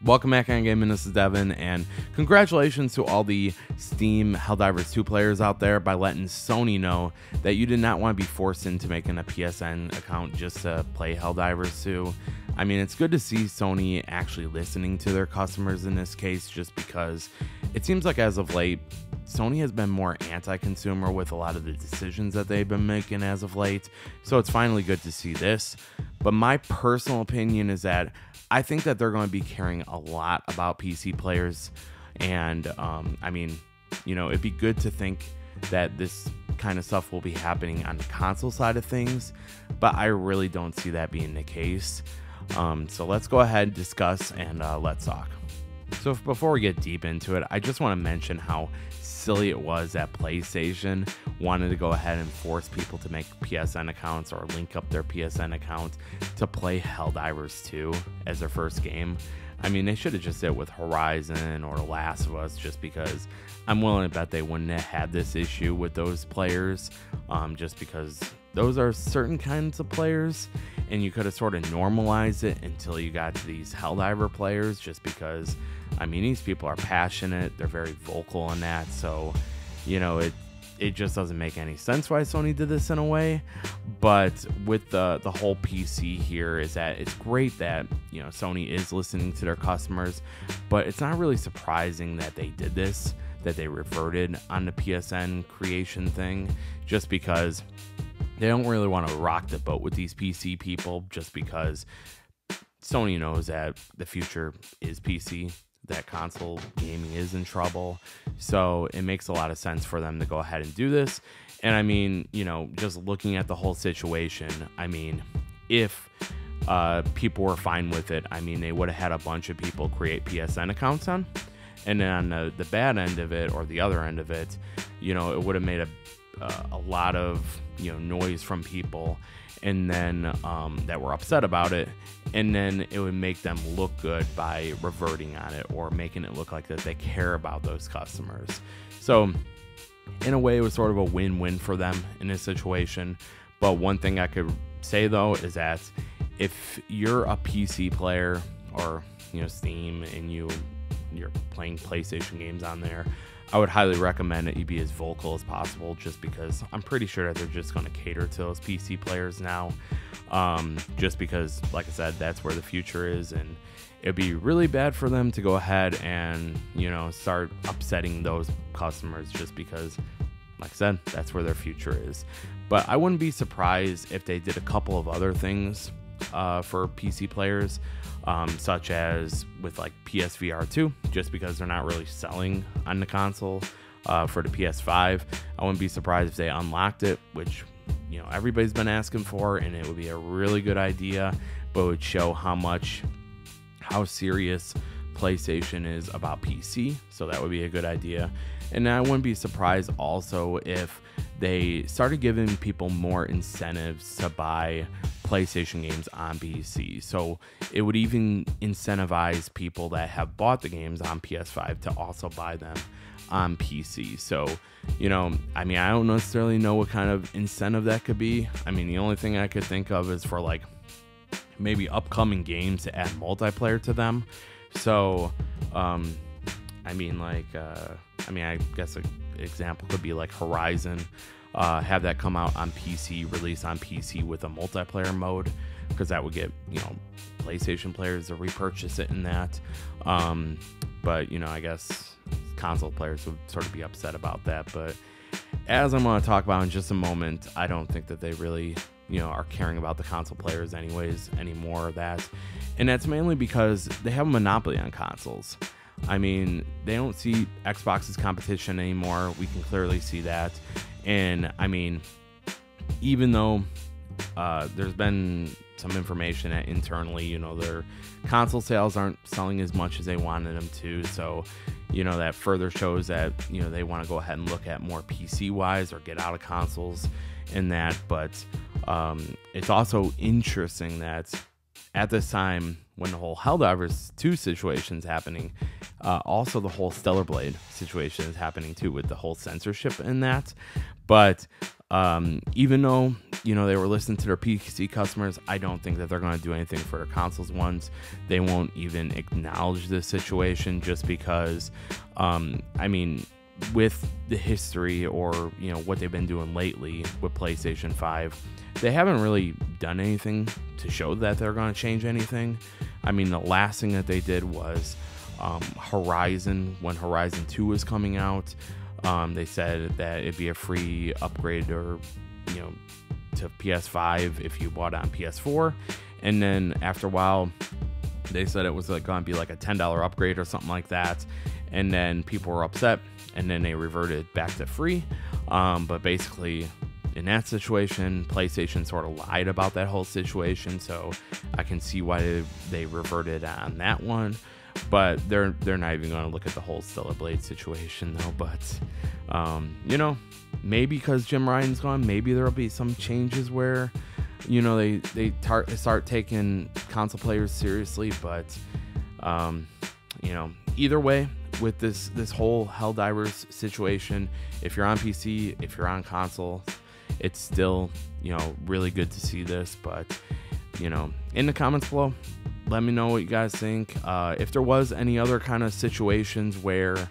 Welcome back on Gaming, this is Devin, and congratulations to all the Steam HellDivers 2 players out there by letting Sony know that you did not want to be forced into making a PSN account just to play HellDivers 2. I mean, it's good to see Sony actually listening to their customers in this case, just because it seems like as of late, Sony has been more anti-consumer with a lot of the decisions that they've been making as of late, so it's finally good to see this. But my personal opinion is that I think that they're going to be caring a lot about PC players, and I mean, you know, it'd be good to think that this kind of stuff will be happening on the console side of things, but I really don't see that being the case. So let's go ahead and discuss and let's talk. So before we get deep into it, I just want to mention how silly it was that PlayStation wanted to go ahead and force people to make PSN accounts or link up their PSN account to play HellDivers 2 as their first game. I mean, they should have just did it with Horizon or Last of Us, just because I'm willing to bet they wouldn't have had this issue with those players, just because those are certain kinds of players, and you could have sort of normalized it until you got to these HellDiver players, just because, I mean, these people are passionate, they're very vocal in that, so, you know, it just doesn't make any sense why Sony did this in a way. But with the whole PC here, is that it's great that, you know, Sony is listening to their customers, but it's not really surprising that they did this, that they reverted on the PSN creation thing, just because they don't really want to rock the boat with these PC people, just because Sony knows that the future is PC, that console gaming is in trouble, so it makes a lot of sense for them to go ahead and do this. And I mean, you know, just looking at the whole situation, I mean, if people were fine with it, I mean, they would have had a bunch of people create PSN accounts on, and then on the bad end of it, or the other end of it, you know, it would have made a lot of, you know, noise from people, and then that were upset about it, and then it would make them look good by reverting on it or making it look like that they care about those customers. So in a way, it was sort of a win-win for them in this situation. But one thing I could say though is that if you're a PC player, or, you know, Steam, and you're playing PlayStation games on there, I would highly recommend that you be as vocal as possible, just because I'm pretty sure that they're just going to cater to those PC players now, just because, like I said, that's where the future is, and it'd be really bad for them to go ahead and, you know, start upsetting those customers, just because, like I said, that's where their future is. But I wouldn't be surprised if they did a couple of other things for PC players, such as with like PSVR 2, just because they're not really selling on the console. For the PS5, I wouldn't be surprised if they unlocked it, which, you know, everybody's been asking for, and it would be a really good idea, but it would show how serious PlayStation is about PC, so that would be a good idea. And I wouldn't be surprised also if they started giving people more incentives to buy PlayStation games on PC. So it would even incentivize people that have bought the games on PS5 to also buy them on PC. So, you know, I mean, I don't necessarily know what kind of incentive that could be. I mean, the only thing I could think of is for like maybe upcoming games to add multiplayer to them. So, I mean, like, I guess an example could be like Horizon, have that come out on PC, release on PC with a multiplayer mode, because that would get, you know, PlayStation players to repurchase it in that. But, you know, I guess console players would sort of be upset about that. But as I'm going to talk about in just a moment, I don't think that they really, you know, are caring about the console players anyways anymore. And that's mainly because they have a monopoly on consoles. I mean, they don't see Xbox's competition anymore. We can clearly see that. And I mean, even though there's been some information that internally, you know, their console sales aren't selling as much as they wanted them to. So, you know, that further shows that, you know, they want to go ahead and look at more PC wise or get out of consoles in that. But it's also interesting that at this time, when the whole HellDivers 2 situation is happening, also the whole Stellar Blade situation is happening too, with the whole censorship in that. But Even though, you know, they were listening to their PC customers, I don't think that they're going to do anything for their consoles ones. They won't even acknowledge this situation just because, I mean, with the history or, you know, what they've been doing lately with PlayStation 5, they haven't really done anything to show that they're going to change anything. I mean, the last thing that they did was Horizon, when Horizon 2 was coming out. They said that it'd be a free upgrade or, you know, to PS5 if you bought it on PS4. And then after a while, they said it was like going to be like a $10 upgrade or something like that. And then people were upset, and then they reverted back to free. But basically, in that situation, PlayStation sort of lied about that whole situation. So I can see why they reverted on that one. But they're not even going to look at the whole Stellar Blade situation, though. But, you know, maybe because Jim Ryan's gone, maybe there'll be some changes where, you know, they start taking console players seriously. But, you know, either way, with this whole HellDivers situation, if you're on PC, if you're on console, it's still, you know, really good to see this. But, you know, in the comments below, let me know what you guys think. If there was any other kind of situations where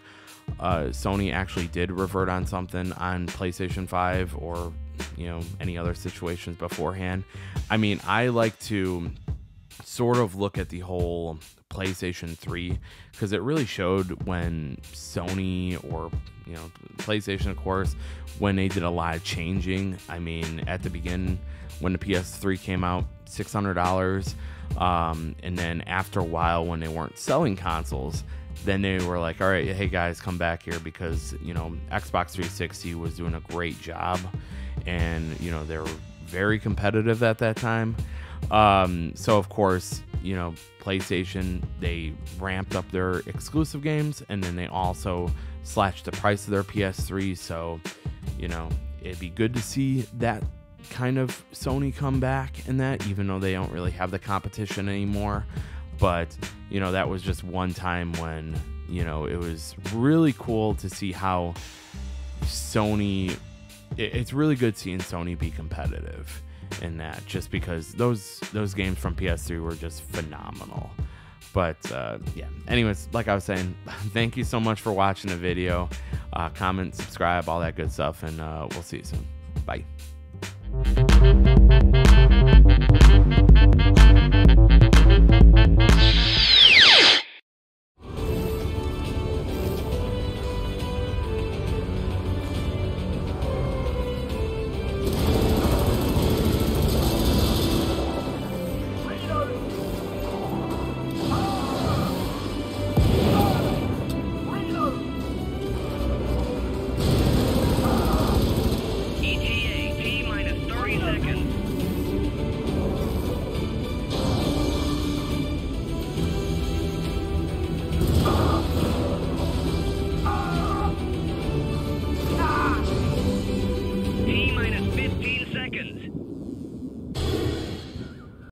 Sony actually did revert on something on PlayStation 5, or, you know, any other situations beforehand. I mean, I like to sort of look at the whole PlayStation 3, because it really showed when Sony, or, you know, PlayStation, of course, when they did a lot of changing. I mean, at the beginning, when the PS3 came out, $600. And then after a while, when they weren't selling consoles, then they were like, all right, hey guys, come back here, because, you know, Xbox 360 was doing a great job, and, you know, they were very competitive at that time. So of course, you know, PlayStation, they ramped up their exclusive games, and then they also slashed the price of their PS3. So, you know, it'd be good to see that kind of Sony come back in that, even though they don't really have the competition anymore. But, you know, that was just one time when, you know, it was really cool to see how Sony, it's really good seeing Sony be competitive in that, just because those games from PS3 were just phenomenal. But yeah, anyways, like I was saying, thank you so much for watching the video. Comment, subscribe, all that good stuff, and we'll see you soon. Bye.